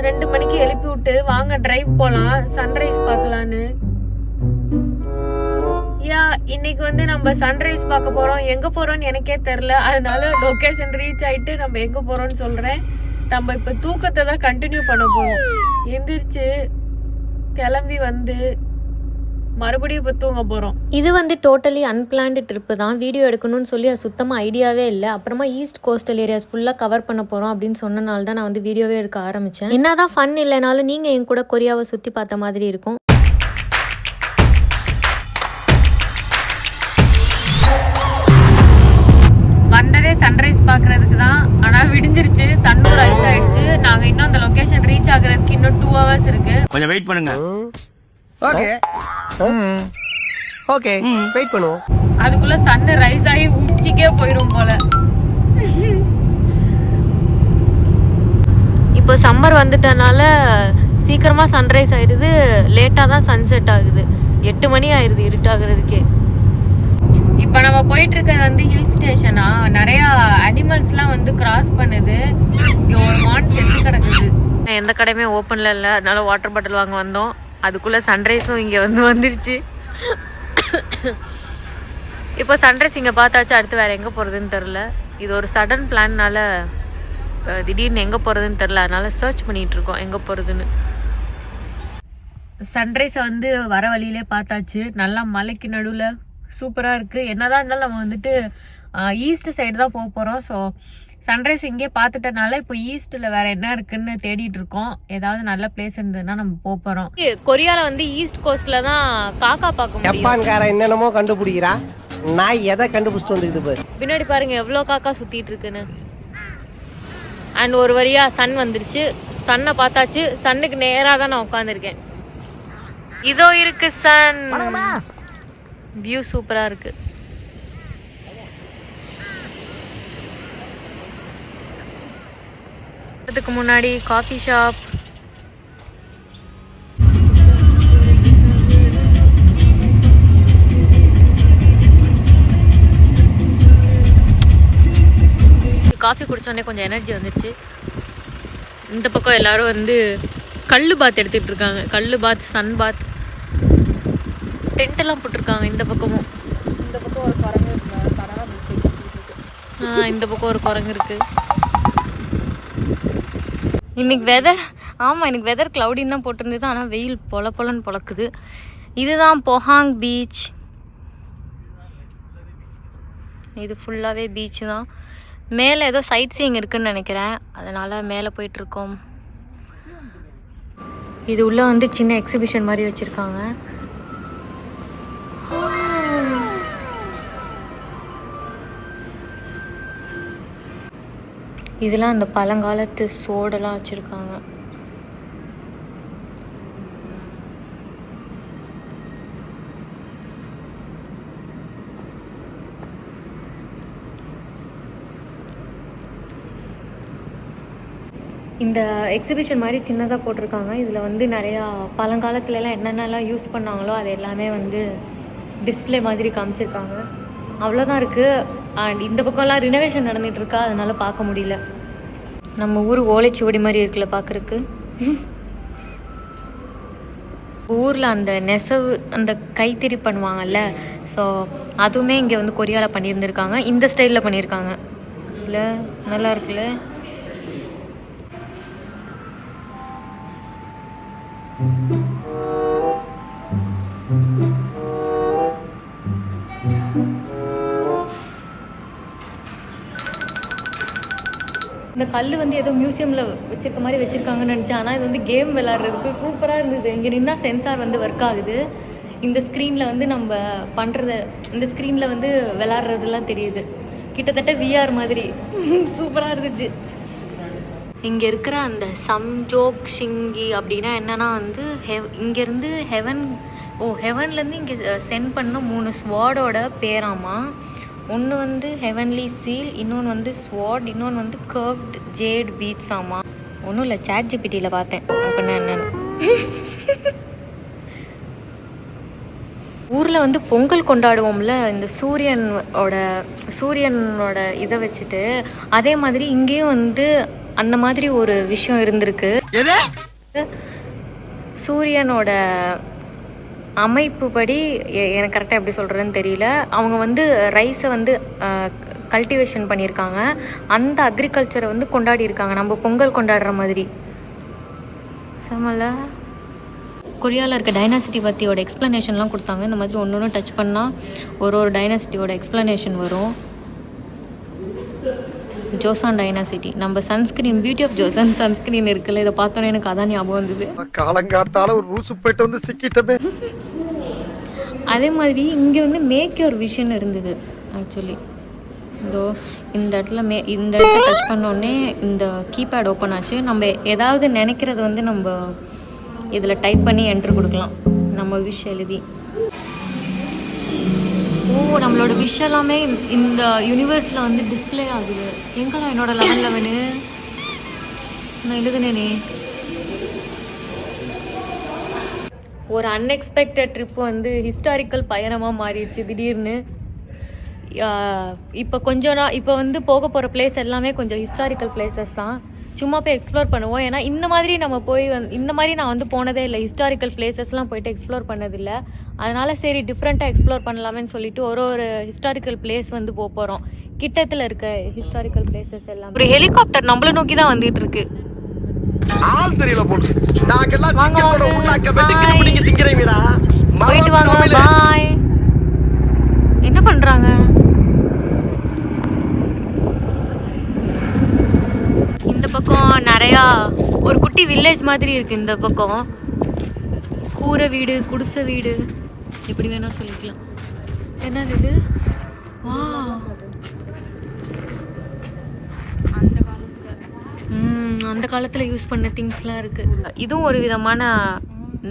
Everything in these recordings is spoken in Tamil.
2 மணிக்கு எழுப்பி விட்டு வாங்க டிரைவ் போலாம் சன்ரைஸ் பார்க்கலான்னு. இன்னைக்கு வந்து நம்ம சன்ரைஸ் பார்க்க போறோம். எங்க போறோம்னு எனக்கே தெரியல, அதனால லொகேஷன் ரீச் ஆயிட்டு நம்ம எங்க போறோம்னு சொல்றேன். நம்ம இப்ப தூக்கத்தை தான் கண்டினியூ பண்ண போறோம். எந்திரிச்சு கிளம்பி வந்து மறுபடியும் இப்போ தூங்க போகிறோம். இது வந்து டோட்டலி அன்பிளான்டு ட்ரிப்பு தான். வீடியோ எடுக்கணும்னு சொல்லி அது சுத்தமாக ஐடியாவே இல்லை. அப்புறமா ஈஸ்ட் கோஸ்டல் ஏரியாஸ் ஃபுல்லாக கவர் பண்ண போகிறோம் அப்படின்னு சொன்னனால தான் நான் வந்து வீடியோவே எடுக்க ஆரம்பித்தேன். என்ன தான் ஃபன் இல்லைனாலும் நீங்கள் என் கூட கொரியாவை சுற்றி பார்த்த மாதிரி இருக்கும். வந்ததே சன்ரைஸ் பார்க்கறதுக்கு தான். ஆனால் விடிஞ்சிருச்சு, சன்னும் ரைஸ் ஆயிடுச்சு. நாங்கள் இன்னும் அந்த லொக்கேஷன் ரீச் ஆகுறதுக்கு இன்னும் 2 hours இருக்கு. கொஞ்சம் வெயிட் பண்ணுங்க. ஓகே ஓகே வெயிட் பண்ணுவோம். அதுக்குள்ள சன் ரைஸ் ஆகி உச்சிக்கே போயிடும் போல. இப்போ சம்மர் வந்துட்டனால சீக்கிரமா சன்ரைஸ் ஆயிடுது, லேட்டா தான் சன்செட் ஆகுது. 8 மணி ஆயிடுது இருட்டாகிறதுக்கே. இப்போ நம்ம போயிட்டு இருக்கிறது வந்து ஹில் ஸ்டேஷனா. நிறைய அனிமல்ஸ்லாம் வந்து கிராஸ் பண்ணுது. இங்கே ஒரு மான் செத்து கிடக்குது. எந்த கடையுமே ஓப்பன்ல இல்லை, அதனால வாட்டர் பாட்டில் வாங்க வந்தோம். அதுக்குள்ளே சன்ரைஸும் இங்கே வந்துருச்சு. இப்போ சன்ரைஸ் இங்கே பார்த்தாச்சு, அடுத்து வேறு எங்கே போகிறதுன்னு தெரில. இது ஒரு சடன் பிளான்னால திடீர்னு எங்கே போகிறதுன்னு தெரில, அதனால சர்ச் பண்ணிகிட்ருக்கோம் எங்கே போகிறதுன்னு. சன்ரைஸை வந்து வர வழியிலே பார்த்தாச்சு. நல்லா மலைக்கு நடுவில் சூப்பராக இருக்குது. என்னதான் இருந்தாலும் நம்ம வந்துட்டு ஈஸ்ட் சைடு தான் போக போகிறோம். ஸோ சன்ரைஸ் இங்கே பார்த்துட்டனால இப்போ ஈஸ்ட்டில் வேற என்ன இருக்குன்னு தேடிட்டு இருக்கோம். ஏதாவது நல்ல பிளேஸ் இருந்ததுன்னா நம்ம போக போகிறோம். கொரியாவில் வந்து ஈஸ்ட் கோஸ்ட்ல தான் காக்கா பார்க்க முடியும். ஜப்பான்காரன் என்னென்னமோ கண்டுபிடிக்கிறா, நான் எதை கண்டுபிடிச்சிட்டு வந்துக்குது பாரு. பின்னாடி பாருங்க எவ்வளோ காக்கா சுற்றிட்டு இருக்குன்னு. அண்ட் ஒரு வழியா சன் வந்துருச்சு. சன்னை பார்த்தாச்சு. சன்னுக்கு நேராக தான் நான் உட்காந்துருக்கேன். இதோ இருக்கு சன். வியூ சூப்பராக இருக்கு. அதுக்கு முன்னாடி காஃபி ஷாப். காஃபி குடிச்சோடனே கொஞ்சம் எனர்ஜி வந்துருச்சு. இந்த பக்கம் எல்லாரும் வந்து கல்லு பாத் எடுத்துட்டு இருக்காங்க. கல்லு பாத், சன் பாத், டென்ட் எல்லாம் போட்டிருக்காங்க. இந்த பக்கமும் இந்த பக்கம் ஒரு குரங்கு இருக்கு. இந்த பக்கம் ஒரு குரங்கு இருக்கு. இன்னைக்கு வெதர், ஆமாம் இன்னைக்கு வெதர் க்ளவுடின்னு தான் போட்டிருந்தது. ஆனால் வெயில் பொலன்னு பொழக்குது. இதுதான் பொஹாங் பீச். இது ஃபுல்லாகவே பீச் தான். மேலே ஏதோ சைட் சீயிங் இருக்குன்னு நினைக்கிறேன், அதனால் மேலே போயிட்டுருக்கோம். இது உள்ளே வந்து சின்ன எக்ஸிபிஷன் மாதிரி வச்சுருக்காங்க. இதெல்லாம் அந்த பழங்காலத்து சோடெல்லாம் வச்சுருக்காங்க. இந்த எக்ஸிபிஷன் மாதிரி சின்னதாக போட்டிருக்காங்க. இதில் வந்து நிறையா பழங்காலத்துலலாம் என்னென்னலாம் யூஸ் பண்ணாங்களோ அது எல்லாமே வந்து டிஸ்பிளே மாதிரி காமிச்சிருக்காங்க. அவ்வளோதான் இருக்குது. அண்ட் இந்த பக்கம்லாம் ரினோவேஷன் நடந்துகிட்ருக்கா, அதனால் பார்க்க முடியல. நம்ம ஊர் ஓலைச்சுவடி மாதிரி இருக்குல்ல பார்க்குறக்கு. ஊரில் அந்த நெசவு, அந்த கைத்தறி பண்ணுவாங்கல்ல, ஸோ அதுவுமே இங்கே வந்து கொரியாவில் பண்ணியிருந்துருக்காங்க. இந்த ஸ்டைலில் பண்ணியிருக்காங்க. இல்லை நல்லா இருக்குல்ல. இந்த கல் வந்து ஏதோ மியூசியமில் வச்சிருக்க மாதிரி வச்சுருக்காங்கன்னு நினச்சேன். ஆனால் இது வந்து கேம் விளாட்றதுக்கு சூப்பராக இருந்தது. இங்கே நின்னா சென்சார் வந்து ஒர்க் ஆகுது. இந்த ஸ்க்ரீனில் வந்து நம்ம பண்ணுறத, இந்த ஸ்க்ரீனில் வந்து விளாட்றதுலாம் தெரியுது. கிட்டத்தட்ட விஆர் மாதிரி சூப்பராக இருந்துச்சு. இங்கே இருக்கிற அந்த சம்ஜோக் ஷிங்கி அப்படின்னா என்னென்னா வந்து இங்கேருந்து ஹெவன்லேருந்து இங்கே சென்ட் பண்ண 3 ஸ்வாடோட பேராமா. ஒன்று வந்து ஹெவன்லி சீல், இன்னொன்று வந்து ஸ்வாட், இன்னொன்று வந்து கர்வ்ட் ஜேட் பீட்ஸ் ஆமா. ஒன்றும் இல்லை, சாட் ஜிபிடியில் பார்த்தேன் அப்படின்னா என்னென்னு. ஊரில் வந்து பொங்கல் கொண்டாடுவோம்ல, இந்த சூரியனோட இதை வச்சுட்டு, அதே மாதிரி இங்கேயும் வந்து அந்த மாதிரி ஒரு விஷயம் இருந்திருக்கு. சூரியனோட அமைப்பு படி எனக்கு கரெக்டாக எப்படி சொல்கிறதுன்னு தெரியல. அவங்க வந்து ரைஸை வந்து கல்டிவேஷன் பண்ணியிருக்காங்க. அந்த அக்ரிகல்ச்சரை வந்து கொண்டாடி இருக்காங்க நம்ம பொங்கல் கொண்டாடுற மாதிரி. சமல கொரியாவில் இருக்க டைனாசிட்டி பற்றியோட எக்ஸ்ப்ளனேஷன்லாம் கொடுத்தாங்க. இந்த மாதிரி ஒன்று ஒன்று டச் பண்ணால் ஒரு டைனாசிட்டியோட எக்ஸ்ப்ளனேஷன் வரும். ஜோசான் டைனாசிட்டி, நம்ம sunscreen, beauty of Joseon sunscreen இருக்குல்ல, இதை பார்த்தோன்னே எனக்கு அதான் ஞாபகம் வந்தது. காலங்காத்தால ஒரு ரூசு போயிட்டு வந்து சிக்கிட்டமே. அதே மாதிரி இங்கே வந்து மேக் யுவர் விஷன் இருந்தது. ஆக்சுவலி இதோ இந்த இடத்துல இந்த இடத்துல டச் பண்ணோடனே இந்த கீபேட் ஓப்பன் ஆச்சு. நம்ம ஏதாவது நினைக்கிறது வந்து நம்ம இதில் டைப் பண்ணி என்ட்ரு கொடுக்கலாம், நம்ம விஷ் எழுதி. நம்மளோட விஷ் எல்லாமே இந்த யூனிவர்ஸில் வந்து டிஸ்பிளே ஆகுது. எங்கடா என்னோட 11 நான் எழுதுனேனே. ஒரு அன்எக்ஸ்பெக்டட் ட்ரிப் வந்து ஹிஸ்டாரிக்கல் பயணமாக மாறிடுச்சு திடீர்னு. இப்போ வந்து போக போகிற பிளேஸ் எல்லாமே கொஞ்சம் ஹிஸ்டாரிக்கல் பிளேசஸ் தான். சும்மா போய் எக்ஸ்ப்ளோர் பண்ணுவோம். ஏன்னா இந்த மாதிரி நம்ம இந்த மாதிரி நான் வந்து போனதே இல்லை. ஹிஸ்டாரிக்கல் பிளேசஸ்லாம் போயிட்டு எக்ஸ்ப்ளோர் பண்ணதில்லை. அதனால சரி டிஃப்ரெண்ட்டாக எக்ஸ்ப்ளோர் பண்ணலாமேன்னு சொல்லிட்டு ஒரு ஹிஸ்டாரிக்கல் பிளேஸ் வந்து போகிறோம். கிட்டத்தில் இருக்க ஹிஸ்டாரிக்கல் பிளேசஸ் எல்லாம். ஒரு ஹெலிகாப்டர் நம்மளை நோக்கி தான் வந்துட்டு இருக்கு. ஆள் தெரியல போட்டு போயிட்டு வாங்க, பாய். என்ன பண்றாங்க? இந்த பக்கம் நிறையா ஒரு குட்டி வில்லேஜ் மாதிரி இருக்கு. இந்த பக்கம் கூரை வீடு, குடிசை வீடு, எப்படி வேணா சொல்லிக்கலாம். என்னது இது? வா, அந்த காலத்தில் யூஸ் பண்ண திங்ஸ்லாம் இருக்கு. இதுவும் ஒரு விதமான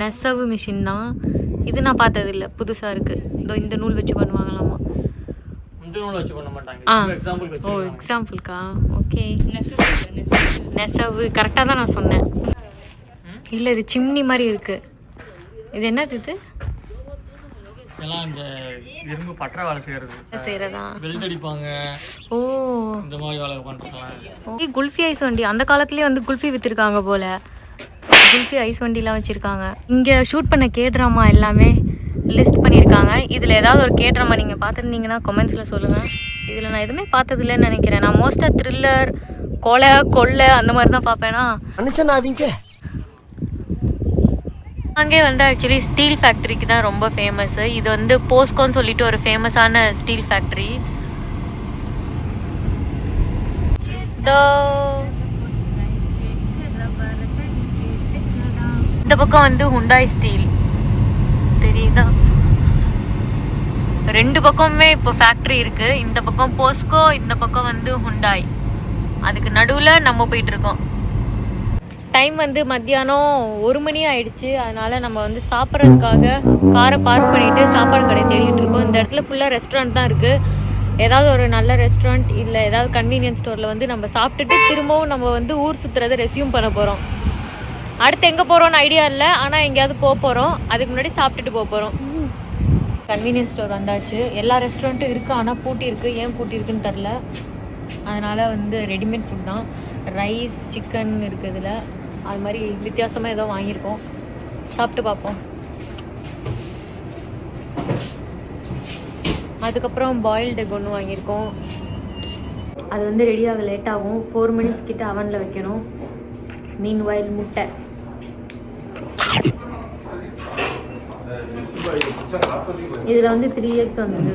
நெசவு மிஷின் தான். இது நான் பார்த்ததில்லை, புதுசாக இருக்கு. இந்த நூல் வச்சு பண்ணுவாங்களாமா. எக்ஸாம்பிள்க்கா? ஓகே, நெசவு கரெக்டாக தான் நான் சொன்னேன். இல்லை, இது சிம்னி மாதிரி இருக்கு. இது என்னது? இது எல்லாம் இந்த இரும்பு பற்ற வேலை செய்யறதா, வெல்ட் அடிப்பாங்க. ஓ, இந்த மாதிரி வேலை பண்றதெல்லாம். குல்ஃபி ஐஸ் வண்டி, அந்த காலத்துலயே வந்து குல்ஃபி வித்திருக்காங்க போல. குல்ஃபி ஐஸ் வண்டிலாம் வச்சிருக்காங்க. இங்க ஷூட் பண்ண கேட்ராமா எல்லாமே லிஸ்ட் பண்ணியிருக்காங்க. இதில் ஏதாவது ஒரு கேட்ராமா நீங்கள் பார்த்துருந்தீங்கன்னா கமெண்ட்ஸில் சொல்லுங்கள். இதில் நான் எதுவுமே பார்த்ததில்லைன்னு நினைக்கிறேன். நான் மோஸ்ட்டாக த்ரில்லர், கொள்ளை அந்த மாதிரி தான் பார்ப்பேனா. அங்கே வந்து ஆக்சுவலி ஸ்டீல் ஃபேக்ட்ரிக்கு தான் ரொம்ப ஃபேமஸ்ஸு. இது வந்து போஸ்கோன்னு சொல்லிட்டு ஒரு ஃபேமஸான ஸ்டீல் ஃபேக்ட்ரி. இந்த பக்கம் வந்து ஹுண்டாய் ஸ்டீல் தெரியுதா? 2 பக்கமுமே இப்போ ஃபேக்ட்ரி இருக்கு. இந்த பக்கம் போஸ்கோ, இந்த பக்கம் வந்து ஹுண்டாய். அதுக்கு நடுவில் நம்ம போயிட்டு இருக்கோம். டைம் வந்து மத்தியானம் 1 மணி ஆயிடுச்சு. அதனால நம்ம வந்து சாப்பிட்றதுக்காக காரை பார்க் பண்ணிட்டு சாப்பாடு கடை தேடிட்டு இருக்கோம். இந்த இடத்துல ஃபுல்லாக ரெஸ்டாரண்ட் தான் இருக்கு. ஏதாவது ஒரு நல்ல ரெஸ்டாரண்ட் இல்லை ஏதாவது கன்வீனியன்ஸ் ஸ்டோரில் வந்து நம்ம சாப்பிட்டுட்டு திரும்பவும் நம்ம வந்து ஊர் சுற்றுறதை ரெஸ்யூம் பண்ண போகிறோம். அடுத்து எங்கே போகிறோன்னு ஐடியா இல்லை, ஆனால் எங்கேயாவது போக போகிறோம். அதுக்கு முன்னாடி சாப்பிட்டுட்டு போக போகிறோம். கன்வீனியன்ஸ் ஸ்டோர் வந்தாச்சு. எல்லா ரெஸ்டாரண்ட்டும் இருக்குது, ஆனால் பூட்டி இருக்குது. ஏன் பூட்டி இருக்குன்னு தெரில. அதனால் வந்து ரெடிமேட் ஃபுட் தான். ரைஸ், சிக்கன் இருக்குது இதில். அது மாதிரி வித்தியாசமாக ஏதோ வாங்கியிருக்கோம். சாப்பிட்டு பார்ப்போம். அதுக்கப்புறம் பாயில்டு எக் ஒன்று வாங்கியிருக்கோம். அது வந்து ரெடியாக லேட் ஆகும். 4 மினிட்ஸ் கிட்ட அவனில் வைக்கணும். மீன் வாயில் முட்டை. இதில் வந்து 3 eggs வந்தது.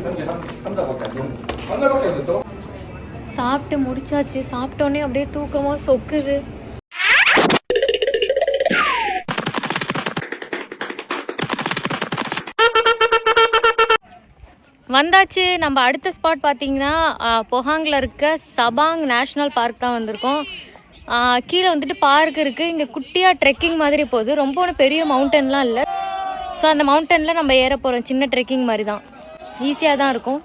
சாப்பிட்டு முடிச்சாச்சு. சாப்பிட்டோன்னே அப்படியே தூக்கமாக சொக்குது. வந்தாச்சு. நம்ம அடுத்த ஸ்பாட் பார்த்தீங்கன்னா பொஹாங்கில் இருக்க சபாங் நேஷ்னல் பார்க் தான் வந்திருக்கோம். கீழே வந்துட்டு பார்க் இருக்குது. இங்கே குட்டியாக ட்ரெக்கிங் மாதிரி போகுது. ரொம்ப ஒன்றும் பெரிய மவுண்டன்லாம் இல்லை. ஸோ அந்த மவுண்டனில் நம்ம ஏற போகிறோம். சின்ன ட்ரெக்கிங் மாதிரி தான், ஈஸியாக தான் இருக்கும்.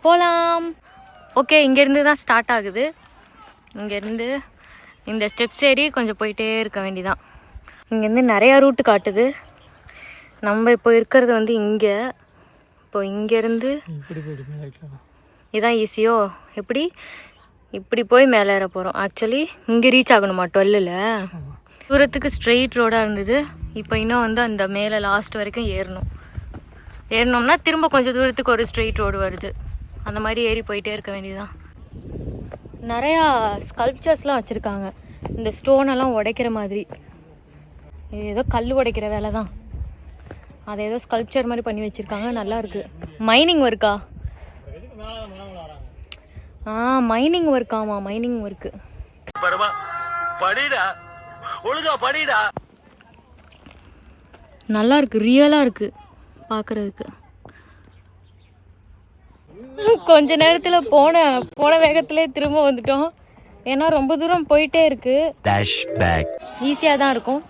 போகலாம். ஓகே, இங்கேருந்து தான் ஸ்டார்ட் ஆகுது. இங்கேருந்து இந்த ஸ்டெப்ஸ் ஏறி கொஞ்சம் போயிட்டே இருக்க வேண்டிதான். இங்கேருந்து நிறையா ரூட்டு காட்டுது. நம்ம இப்போ இருக்கிறது வந்து இங்கே. இப்போ இங்கேருந்து இதான் ஈஸியோ எப்படி இப்படி போய் மேலே ஏற போகிறோம். ஆக்சுவலி இங்கே ரீச் ஆகணுமா 12ல். தூரத்துக்கு ஸ்ட்ரெயிட் ரோடாக இருந்தது. இப்போ இன்னும் வந்து அந்த மேலே லாஸ்ட் வரைக்கும் ஏறினோம்னா திரும்ப கொஞ்சம் தூரத்துக்கு ஒரு ஸ்ட்ரெயிட் ரோடு வருது. அந்த மாதிரி ஏறி போயிட்டே இருக்க வேண்டியதுதான். நிறையா ஸ்கல்ப்சர்ஸ்லாம் வச்சுருக்காங்க, இந்த ஸ்டோனெல்லாம் உடைக்கிற மாதிரி. ஏதோ கல் உடைக்கிற வேலை தான். அதை ஏதோ ஸ்கல்ப்சர் மாதிரி பண்ணி வச்சுருக்காங்க, நல்லா இருக்குது. மைனிங் ஒர்க்கா? Mining work. ஆமாம், மைனிங் ஒர்க்கு. நல்லா இருக்கு, ரியலாக இருக்குது பார்க்குறதுக்கு. கொஞ்ச நேரத்தில் போன வேகத்திலே திரும்ப வந்துட்டோம். ஏன்னா ரொம்ப தூரம் போயிட்டே இருக்கு. ஈஸியாக தான் இருக்கும்.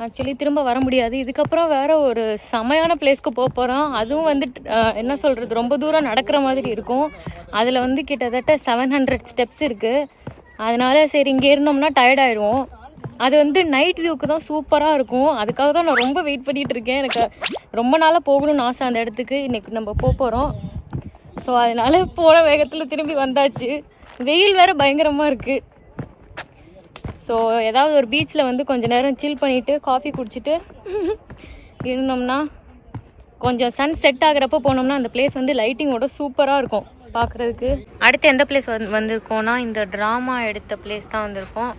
ஆக்சுவலி திரும்ப வர முடியாது. இதுக்கப்புறம் வேற ஒரு செமையான பிளேஸ்க்கு போக போகிறோம். அதுவும் வந்து என்ன சொல்கிறது, ரொம்ப தூரம் நடக்கிற மாதிரி இருக்கும். அதில் வந்து கிட்டத்தட்ட 700 ஸ்டெப்ஸ் இருக்குது. அதனால சரி இங்கே ஏறினோம்னா டயர்டாயிடுவோம். அது வந்து நைட் வியூக்கு தான் சூப்பராக இருக்கும். அதுக்காக தான் நான் ரொம்ப வெயிட் பண்ணிகிட்டு இருக்கேன். எனக்கு ரொம்ப நாளாக போகணும்னு ஆசை அந்த இடத்துக்கு. இன்றைக்கி நம்ம போகிறோம். ஸோ அதனால் போன வேகத்தில் திரும்பி வந்தாச்சு. வெயில் வேறு பயங்கரமாக இருக்குது. ஸோ ஏதாவது ஒரு பீச்சில் வந்து கொஞ்சம் நேரம் சில் பண்ணிவிட்டு காஃபி குடிச்சிட்டு இருந்தோம்னா, கொஞ்சம் சன் செட் ஆகிறப்போ போனோம்னா அந்த பிளேஸ் வந்து லைட்டிங்கோட சூப்பராக இருக்கும் பார்க்குறதுக்கு. அடுத்து எந்த பிளேஸ் வந்திருக்கோன்னா, இந்த ட்ராமா எடுத்த பிளேஸ் தான் வந்திருக்கோம்.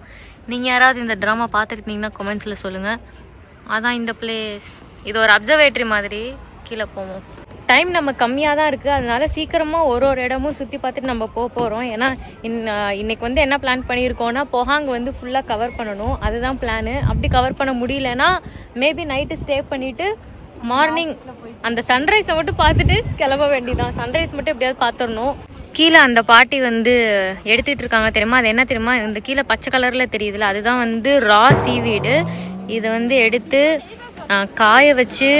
நீங்கள் யாராவது இந்த ட்ராமா பார்த்துருக்கீங்கன்னா கமெண்ட்ஸில் சொல்லுங்கள். அதான் இந்த பிளேஸ். இது ஒரு அப்சர்வேட்டரி மாதிரி. கீழே போவோம். டைம் நம்ம கம்மியாக தான் இருக்குது. அதனால சீக்கிரமாக ஒரு இடமும் சுற்றி பார்த்துட்டு நம்ம போகிறோம். ஏன்னா இன்றைக்கி வந்து என்ன பிளான் பண்ணியிருக்கோன்னா, பொஹாங் வந்து ஃபுல்லாக கவர் பண்ணணும். அதுதான் பிளானு. அப்படி கவர் பண்ண முடியலன்னா மேபி நைட்டு ஸ்டே பண்ணிவிட்டு மார்னிங் அந்த சன்ரைஸை மட்டும் பார்த்துட்டு கிளம்ப வேண்டியதான். சன்ரைஸ் மட்டும் எப்படியாவது பார்த்துடணும். கீழே அந்த பாட்டி வந்து எடுத்துகிட்டு இருக்காங்க தெரியுமா? அது என்ன தெரியுமா? இந்த கீழே பச்சை கலரில் தெரியுதுல, அதுதான் வந்து ரா சீவீடு. இதை வந்து எடுத்து காய வச்சு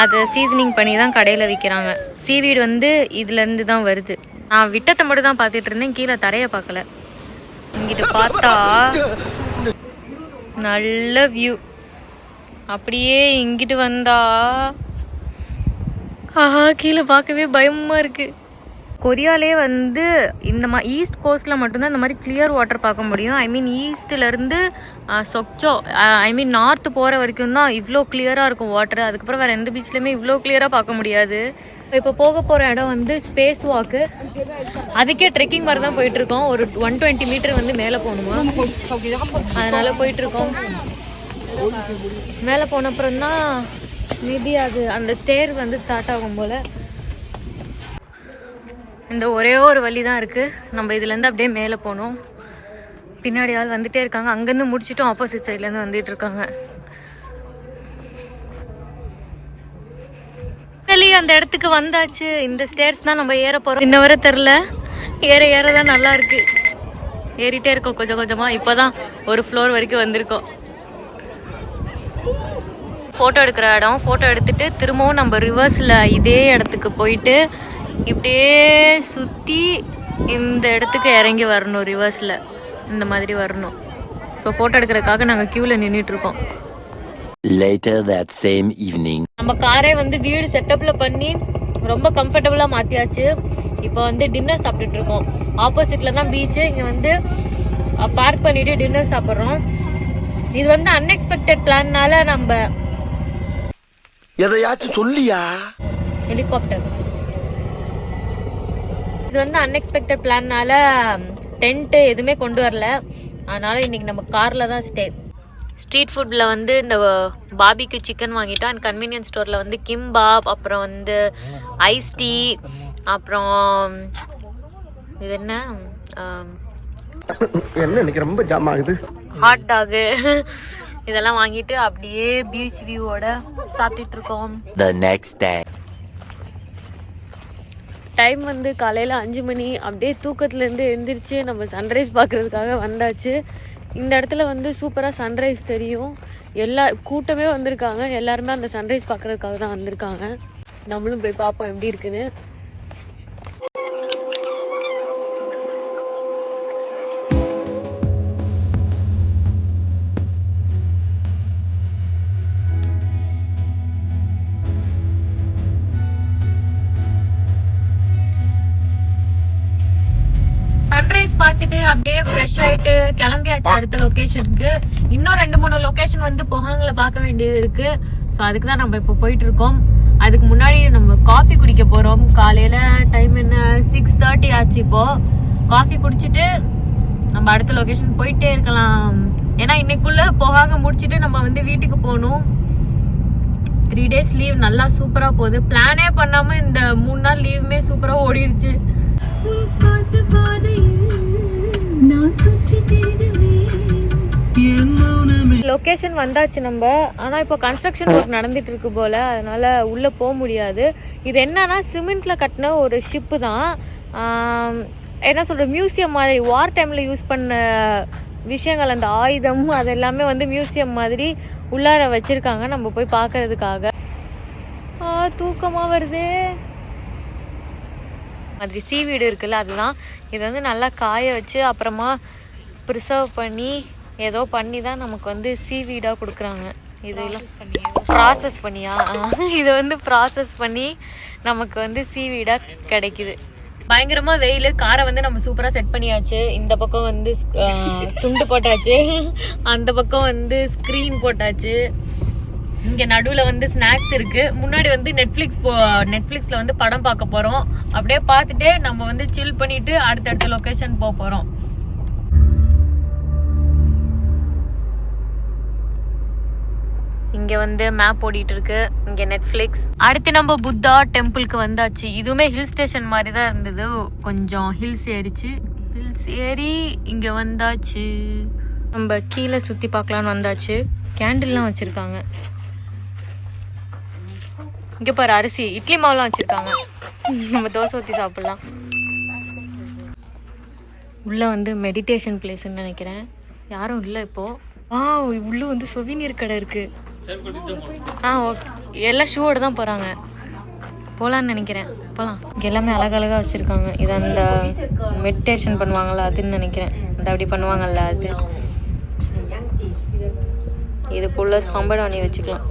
அதை சீசனிங் பண்ணி தான் கடையில் விற்கிறாங்க. சீவீடு வந்து இதுலேருந்து தான் வருது. நான் விட்டத்தை மட்டும் தான் பார்த்துட்டு இருந்தேன், கீழே தரையை பார்க்கல. இங்கிட்டு பார்த்தா நல்ல வியூ. அப்படியே இங்கிட்டு வந்தா கீழே பார்க்கவே பயமாக இருக்குது. கொரியாலே வந்து இந்த ஈஸ்ட் கோஸ்ட்டில் மட்டும்தான் இந்த மாதிரி கிளியர் வாட்டர் பார்க்க முடியும். ஐ மீன் ஈஸ்ட்லேருந்து சொக்சோ, ஐ மீன் நார்த்து போகிற வரைக்கும் தான் இவ்வளோ கிளியராக இருக்கும் வாட்டர். அதுக்கப்புறம் வேறு எந்த பீச்லேயுமே இவ்வளோ கிளியராக பார்க்க முடியாது. இப்போ போக போகிற இடம் வந்து ஸ்பேஸ் வாக்கு. அதுக்கே ட்ரெக்கிங் மாதிரி தான் போயிட்டுருக்கோம். ஒரு 120 மீட்டர் வந்து மேலே போகணுமா, அதனால் போயிட்டுருக்கோம். மேலே போன அப்புறம் தான் மேபி அது அந்த ஸ்டேர் வந்து ஸ்டார்ட் ஆகும் போல். இந்த ஒரே ஒரு வழி தான் இருக்குது. நம்ம இதுலேருந்து அப்படியே மேலே போகணும். பின்னாடி ஆள் வந்துகிட்டே இருக்காங்க. அங்கேருந்து முடிச்சுட்டும் ஆப்போசிட் சைட்லேருந்து வந்துட்டு இருக்காங்க. அந்த இடத்துக்கு வந்தாச்சு. இந்த ஸ்டேர்ஸ் தான் நம்ம ஏற போகிறோம். இன்ன வரை தெரில, ஏற தான் நல்லா இருக்கு. ஏறிட்டே இருக்கோம் கொஞ்சம் கொஞ்சமாக. இப்போ தான் ஒரு ஃப்ளோர் வரைக்கும் வந்திருக்கோம். ஃபோட்டோ எடுக்கிற இடம். ஃபோட்டோ எடுத்துகிட்டு திரும்பவும் நம்ம ரிவர்ஸில் இதே இடத்துக்கு போயிட்டு இப்படியே சுற்றி இந்த இடத்துக்கு இறங்கி வரணும். ரிவர்ஸில் இந்த மாதிரி வரணும். ஸோ ஃபோட்டோ எடுக்கிறதுக்காக நாங்கள் க்யூவில் நின்றுட்டுருக்கோம். Later that same evening. நம்ம காரை வந்து வீடு செட்டப்பில் பண்ணி ரொம்ப கம்ஃபர்டபுளாக மாற்றியாச்சு. இப்போ வந்து டின்னர் சாப்பிட்டுட்டு இருக்கோம். ஆப்போசிட்டில் தான் பீச்சு. இங்கே வந்து பார்க் பண்ணிவிட்டு டின்னர் சாப்பிட்றோம். இது வந்து அன்எக்ஸ்பெக்டட் பிளான்னால நம்ம எதையாச்சும் சொல்லியா? ஹெலிகாப்டர். இது வந்து அன்எக்ஸ்பெக்டட் பிளான்னால டென்ட்டு எதுவுமே கொண்டு வரல. அதனால் இன்றைக்கி நம்ம காரில் தான் ஸ்டே. ஸ்ட்ரீட் ஃபுட்டில் வந்து இந்த பாபிக்கு சிக்கன் வாங்கிட்டோம். அண்ட் கன்வீனியன்ஸ் ஸ்டோரில் வந்து கிம்பாப், அப்புறம் வந்து ஐஸ் டீ, அப்புறம் இது என்ன இன்னைக்கு ரொம்ப ஜாம் ஆகுது, ஹாட் டாகு, இதெல்லாம் வாங்கிட்டு அப்படியே பீச் வியூவோட சாப்பிட்டுட்டு இருக்கோம். The next day. டைம் வந்து காலையில் 5 மணி. அப்படியே தூக்கத்துலேருந்து எழுந்திரிச்சு நம்ம சன்ரைஸ் பார்க்குறதுக்காக வந்தாச்சு. இந்த இடத்துல வந்து சூப்பராக சன்ரைஸ் தெரியும். எல்லா கூட்டமே வந்திருக்காங்க. எல்லாருமே அந்த சன்ரைஸ் பார்க்குறதுக்காக தான் வந்திருக்காங்க. நம்மளும் போய் பார்ப்போம் எப்படி இருக்குன்னு. பார்த்துட்டு அப்படியே ஃப்ரெஷ் ஆயிட்டு கிளம்பியாச்சு அடுத்த லொகேஷனுக்கு. இன்னும் 2-3 லொகேஷன் வந்து பொஹாங்ல பார்க்க வேண்டியது இருக்கு. ஸோ அதுக்கு தான் நம்ம இப்போ போயிட்டு இருக்கோம். அதுக்கு முன்னாடி நம்ம காஃபி குடிக்க போறோம். காலையில டைம் என்ன 6:30 ஆச்சு. இப்போ காஃபி குடிச்சிட்டு நம்ம அடுத்த லொகேஷன் போயிட்டே இருக்கலாம். ஏன்னா இன்னைக்குள்ள பொஹாங்க முடிச்சுட்டு நம்ம வந்து வீட்டுக்கு போகணும். 3 days லீவ் நல்லா சூப்பரா போகுது. பிளானே பண்ணாம இந்த 3 நாள் லீவுமே சூப்பரா ஓடிடுச்சு. லொகேஷன் வந்தாச்சு நம்ம. ஆனா இப்போ கன்ஸ்ட்ரக்ஷன் ஒர்க் நடந்துட்டு இருக்கு போல, அதனால உள்ள போக முடியாது. இது என்னன்னா சிமெண்ட்ல கட்டின ஒரு ஷிப்பு தான். என்ன சொல்ற, மியூசியம் மாதிரி வார் டைம்ல யூஸ் பண்ண விஷயங்கள், அந்த ஆயுதம் அது எல்லாமே வந்து மியூசியம் மாதிரி உள்ளார வச்சிருக்காங்க. நம்ம போய் பார்க்கறதுக்காக. தூக்கமா வருது. மாதிரி சீவீடு இருக்குல்ல, அதுதான். இது வந்து நல்லா காய வச்சு அப்புறமா ப்ரிசர்வ் பண்ணி ஏதோ பண்ணி தான் நமக்கு வந்து சீவீடாக கொடுக்குறாங்க. இதெல்லாம் ப்ராசஸ் பண்ணியா இதை வந்து ப்ராசஸ் பண்ணி நமக்கு வந்து சீவீடாக கிடைக்குது. பயங்கரமாக வெயில். காரை வந்து நம்ம சூப்பராக செட் பண்ணியாச்சு. இந்த பக்கம் வந்து துண்டு போட்டாச்சு, அந்த பக்கம் வந்து ஸ்க்ரீன் போட்டாச்சு. இங்கே நடுவில் வந்து ஸ்நாக்ஸ் இருக்குது. முன்னாடி வந்து நெட்ஃப்ளிக்ஸில் வந்து படம் பார்க்க போகிறோம். அப்படியே பார்த்துட்டு நம்ம வந்து சில் பண்ணிவிட்டு அடுத்தடுத்த லொக்கேஷன் போக போகிறோம். இங்கே வந்து மேப் ஓடிட்டு இருக்கு. இங்கே நெட்ஃப்ளிக்ஸ். அடுத்து நம்ம புத்தா டெம்பிளுக்கு வந்தாச்சு. இதுவுமே ஹில் ஸ்டேஷன் மாதிரி தான் இருந்தது. கொஞ்சம் ஹில்ஸ் ஏறி இங்கே வந்தாச்சு. நம்ம கீழே சுற்றி பார்க்கலான்னு வந்தாச்சு. கேண்டில்லாம் வச்சுருக்காங்க. இங்கே பாரு, அரிசி இட்லி மாவுலாம் வச்சுருக்காங்க. நம்ம தோசை ஊற்றி சாப்பிட்லாம். உள்ளே வந்து மெடிடேஷன் பிளேஸ்ன்னு நினைக்கிறேன். யாரும் இல்லை இப்போது. உள்ளே வந்து சொவினியர் கடை இருக்குது. ஓகே. எல்லாம் ஷூவோடு தான் போகிறாங்க. போகலான்னு நினைக்கிறேன். போகலாம். இங்கே எல்லாமே அழகழகாக வச்சுருக்காங்க. இது அந்த மெடிடேஷன் பண்ணுவாங்கள்ல அதுன்னு நினைக்கிறேன். அந்த அப்படி பண்ணுவாங்கல்ல அது. இதுக்குள்ளே சம்படாணி வச்சுக்கலாம்.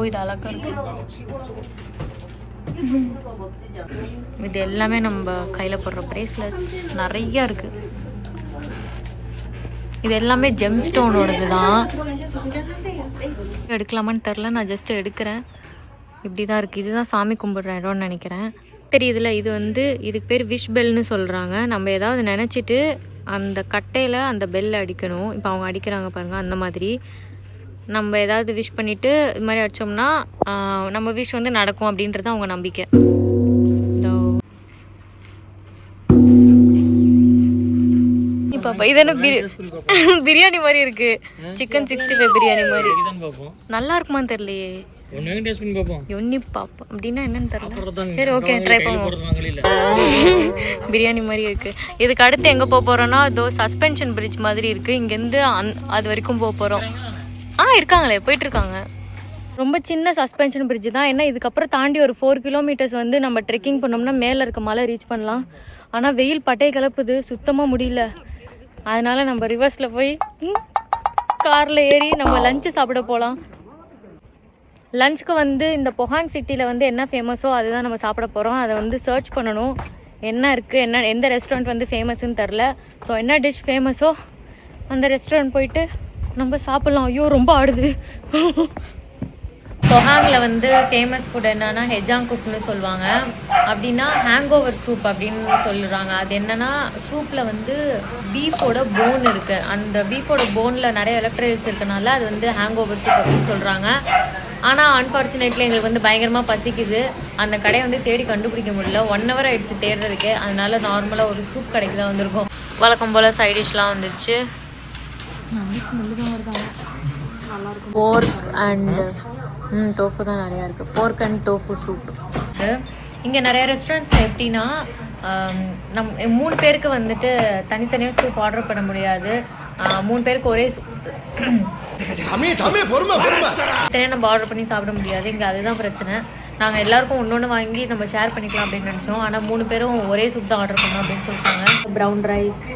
இது அழகா இருக்கு. இது எல்லாமே நம்ம கையில் போடுற பிரேஸ்லெட்ஸ் நிறைய இருக்கு. இது எல்லாமே ஜெம் ஸ்டோனோடது தான். எடுக்கலாமான்னு தெரில, நான் ஜஸ்ட் எடுக்கிறேன். இப்படி தான் இருக்குது. இதுதான் சாமி கும்பிட்ற இடம்னு நினைக்கிறேன். தெரியுதுல, இது வந்து இதுக்கு பேர் விஷ் பெல்னு சொல்கிறாங்க. நம்ம ஏதாவது நினச்சிட்டு அந்த கட்டையில் அந்த பெல்லை அடிக்கணும். இப்போ அவங்க அடிக்கிறாங்க பாருங்கள், அந்த மாதிரி நம்ம ஏதாவது விஷ் பண்ணிவிட்டு இது மாதிரி அடித்தோம்னா நம்ம விஷ் வந்து நடக்கும் அப்படின்றது அவங்க நம்பிக்கை. இது என்ன பிரியாணி மாதிரி இருக்கு. சிக்கன் 65 பிரியாணி மாதிரி. நல்லா இருக்குமான்னு தெரியலையே. அப்படின்னா என்னன்னு தெரியல. சரி ஓகே, ட்ரை பண்ணுவோம். பிரியாணி மாதிரி இருக்கு. இதுக்கு அடுத்து எங்க போக போறோம்னா அதோ சஸ்பென்ஷன் பிரிட்ஜ் மாதிரி இருக்கு. இங்கேருந்து அது வரைக்கும் போக போறோம். இருக்காங்களே, போயிட்டு இருக்காங்க. ரொம்ப சின்ன சஸ்பென்ஷன் பிரிட்ஜ் தான். ஏன்னா இதுக்கப்புறம் தாண்டி ஒரு 4 kilometers வந்து நம்ம ட்ரெக்கிங் பண்ணோம்னா மேலே இருக்க மலை ரீச் பண்ணலாம். ஆனால் வெயில் பட்டை கிளப்புது, சுத்தமாக முடியல. அதனால நம்ம ரிவர்ஸில் போய் காரில் ஏறி நம்ம லஞ்சு சாப்பிட போகலாம். லஞ்சுக்கு வந்து இந்த பொஹாங் சிட்டியில் வந்து என்ன ஃபேமஸோ அதுதான் நம்ம சாப்பிட போகிறோம். அதை வந்து சர்ச் பண்ணணும், என்ன இருக்குது, எந்த ரெஸ்டாரண்ட் வந்து ஃபேமஸ்ன்னு தெரில. ஸோ என்ன டிஷ் ஃபேமஸோ அந்த ரெஸ்டாரண்ட் போயிட்டு நம்ம சாப்பிட்லாம். ஐயோ ரொம்ப ஆடுது. பொஹாங்கில் வந்து ஃபேமஸ் ஃபுட் என்னன்னா ஹெஜாங் குக்னு சொல்லுவாங்க. அப்படின்னா ஹேங் ஓவர் சூப் அப்படின்னு சொல்லுறாங்க. அது என்னென்னா சூப்பில் வந்து பீஃபோட போன் இருக்குது. அந்த பீஃபோட போனில் நிறைய எலக்ட்ரோலைட்ஸ் இருக்கனால அது வந்து ஹேங் ஓவர் சூப் அப்படின்னு சொல்கிறாங்க. ஆனால் அன்ஃபார்ச்சுனேட்லி எங்களுக்கு வந்து பயங்கரமாக பசிக்குது. அந்த கடையை வந்து தேடி கண்டுபிடிக்க முடியல. 1 hour ஆகிடுச்சு தேடுறதுக்கு. அதனால நார்மலாக ஒரு சூப் கடைக்கு தான் வந்திருக்கோம். வழக்கம் போல் சைட் டிஷ்லாம் வந்துச்சு. போர்க் அண்ட் டோஃபு தான் நிறையா இருக்குது. போர்க் அண்ட் டோஃபு சூப். இங்கே நிறைய ரெஸ்டாரண்ட்ஸ் எப்படின்னா நம் 3 பேருக்கு வந்துட்டு தனித்தனியாக சூப் ஆர்டர் பண்ண முடியாது. 3 பேருக்கு ஒரே தனியாக நம்ம ஆர்டர் பண்ணி சாப்பிட முடியாது. இங்கே அதுதான் பிரச்சனை. நாங்கள் எல்லாருக்கும் ஒன்று வாங்கி நம்ம ஷேர் பண்ணிக்கலாம் அப்படின்னு நினச்சோம். ஆனால் 3 பேரும் ஒரே சூப் தான் ஆர்டர் பண்ணோம் அப்படின்னு சொல்லிட்டாங்க. ப்ரௌன் ரைஸ்,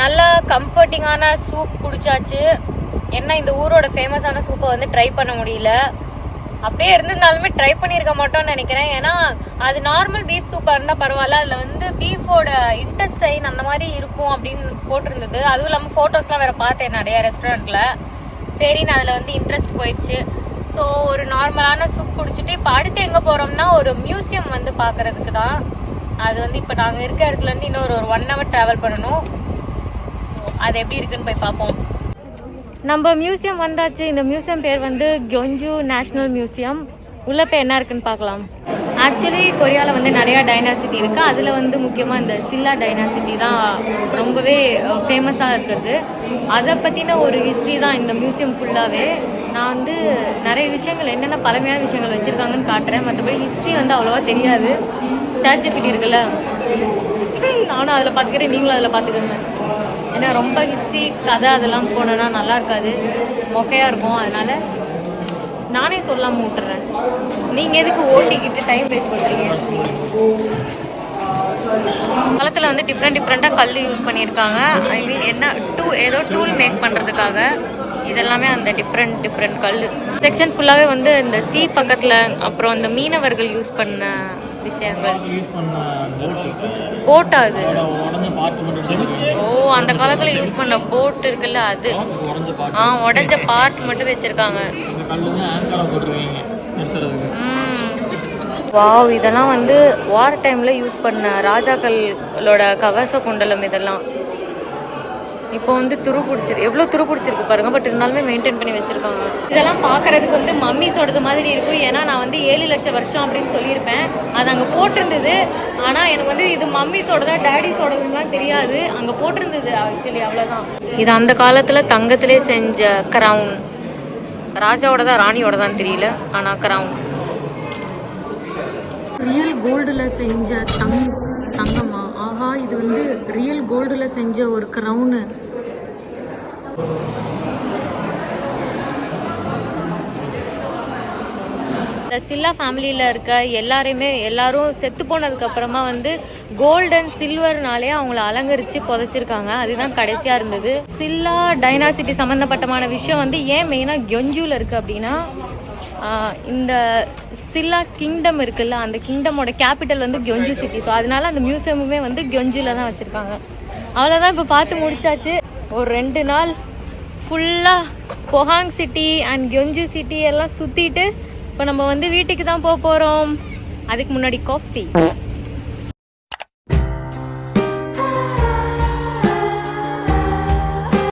நல்லா கம்ஃபர்டிங்கான சூப் குடிச்சாச்சு. என்ன இந்த ஊரோட ஃபேமஸான சூப்பை வந்து ட்ரை பண்ண முடியல. அப்படியே இருந்திருந்தாலுமே ட்ரை பண்ணியிருக்க மாட்டோம்னு நினைக்கிறேன். ஏன்னா அது நார்மல் பீஃப் சூப்பாக இருந்தால் பரவாயில்ல, அதில் வந்து பீஃபோட இன்டெஸ்டைன் அந்த மாதிரி இருக்கும் அப்படின்னு போட்டிருந்தது. அதுவும் இல்லாமல் ஃபோட்டோஸ்லாம் வேறு பார்த்தேன் நிறைய ரெஸ்டாரண்ட்டில். சரி நான் அதில் வந்து இன்ட்ரெஸ்ட் போயிடுச்சு. ஸோ ஒரு நார்மலான சூப் குடிச்சிட்டு இப்போ அடுத்து எங்கே போகிறோம்னா ஒரு மியூசியம் வந்து பார்க்குறதுக்கு தான். அது வந்து இப்போ நாங்கள் இருக்க இடத்துலேருந்து இன்னொரு 1 hour ட்ராவல் பண்ணணும். ஸோ அது எப்படி இருக்குன்னு போய் பார்ப்போம். நம்ம மியூசியம் வந்தாச்சு. இந்த மியூசியம் பேர் வந்து கியோஞ்சு நேஷ்னல் மியூசியம். உள்ள போய் என்ன இருக்குன்னு பார்க்கலாம். ஆக்சுவலி கொரியாவில் வந்து நிறையா டைனாசிட்டி இருக்குது. அதில் வந்து முக்கியமாக இந்த சில்லா டைனாசிட்டி தான் ரொம்பவே ஃபேமஸாக இருக்குது. அதை பற்றின ஒரு ஹிஸ்ட்ரி தான் இந்த மியூசியம் ஃபுல்லாகவே. நான் வந்து நிறைய விஷயங்கள் என்னென்ன பழமையான விஷயங்கள் வச்சுருக்காங்கன்னு காட்டுறேன். மற்றபடி ஹிஸ்ட்ரி வந்து அவ்வளோவா தெரியாது. ChatGPT இருக்குல்ல, நானும் அதில் பார்த்துக்கிறேன், நீங்களும் அதில் பார்த்துக்கோங்க. ஏன்னா ரொம்ப ஹிஸ்ட்ரி கதை அதெல்லாம் போனோன்னா நல்லா இருக்காது, மொக்கையாக இருக்கும். அதனால் நானே சொல்லாமல் விட்டுறேன். நீங்கள் எதுக்கு ஓட்டிக்கிட்டு டைம் வேஸ்ட் பண்ணுறீங்க? காலத்தில் வந்து டிஃப்ரெண்ட்டாக கல் யூஸ் பண்ணியிருக்காங்க. ஐ மீன் என்ன ஏதோ டூல் மேக் பண்ணுறதுக்காக. இதெல்லாமே அந்த டிஃப்ரெண்ட் கல் செக்ஷன் ஃபுல்லாகவே வந்து இந்த சீ பக்கத்தில் அப்புறம் இந்த மீனவர்கள் யூஸ் பண்ண விஷயங்கள். போட்டா அது? ஓ, அந்த காலத்தில் யூஸ் பண்ண போட் இருக்குல்ல அது. உடஞ்ச பார்ட் மட்டும் வச்சுருக்காங்க. வாவ், இதெல்லாம் வந்து வார் டைமில் யூஸ் பண்ண ராஜாக்களோட கவச குண்டலம். இதெல்லாம் இப்போ வந்து எவ்வளோ துரு பிடிச்சிருக்கு பாருங்க. பட் இருந்தாலுமே மெயின்டைன் பண்ணி வச்சிருக்காங்க. இதெல்லாம் பார்க்கறதுக்கு வந்து மம்மிஸோடது மாதிரி இருக்கும். ஏன்னா நான் வந்து 7 லட்சம் வருஷம் அப்படின்னு சொல்லியிருப்பேன். அது அங்கே போட்டிருந்தது. ஆனால் எனக்கு வந்து இது மம்மிஸோடதா டேடிஸோடதுலாம் தெரியாது. அங்கே போட்டிருந்தது ஆக்சுவலி, அவ்வளோதான். இது அந்த காலத்தில் தங்கத்திலே செஞ்ச கிரவுன். ராஜாவோடதா ராணியோடதான்னு தெரியல, ஆனால் கிரவுன் ரியல் கோல்டில் செஞ்ச தங்கமா? ஆஹா, இது வந்து ரியல் கோல்டில் செஞ்ச ஒரு க்ரௌனு. இந்த சில்லா ஃபேமிலியில் இருக்க எல்லாரும் செத்து போனதுக்கப்புறமா வந்து கோல்டன் சில்வர்னாலே அவங்கள அலங்கரித்து புதைச்சிருக்காங்க. அதுதான் கடைசியாக இருந்தது. சில்லா டைனாசிட்டி சம்மந்தப்பட்டமான விஷயம் வந்து ஏன் மெயினாக கியோஞ்சுவில் இருக்குது அப்படின்னா, இந்த சில்லா கிங்டம் இருக்குல்ல, அந்த கிங்டமோட கேபிட்டல் வந்து கியோஞ்சு சிட்டி. ஸோ அதனால அந்த மியூசியமுமே வந்து கியோஞ்சில் தான் வச்சுருக்காங்க. அவ்வளோதான், இப்போ பார்த்து முடிச்சாச்சு. ஒரு 2 நாள் ஃபுல்லாக பொஹாங் சிட்டி அண்ட் கியோஞ்சு சிட்டி எல்லாம் சுற்றிட்டு இப்போ நம்ம வந்து வீட்டுக்கு தான் போகிறோம். அதுக்கு முன்னாடி காஃபி.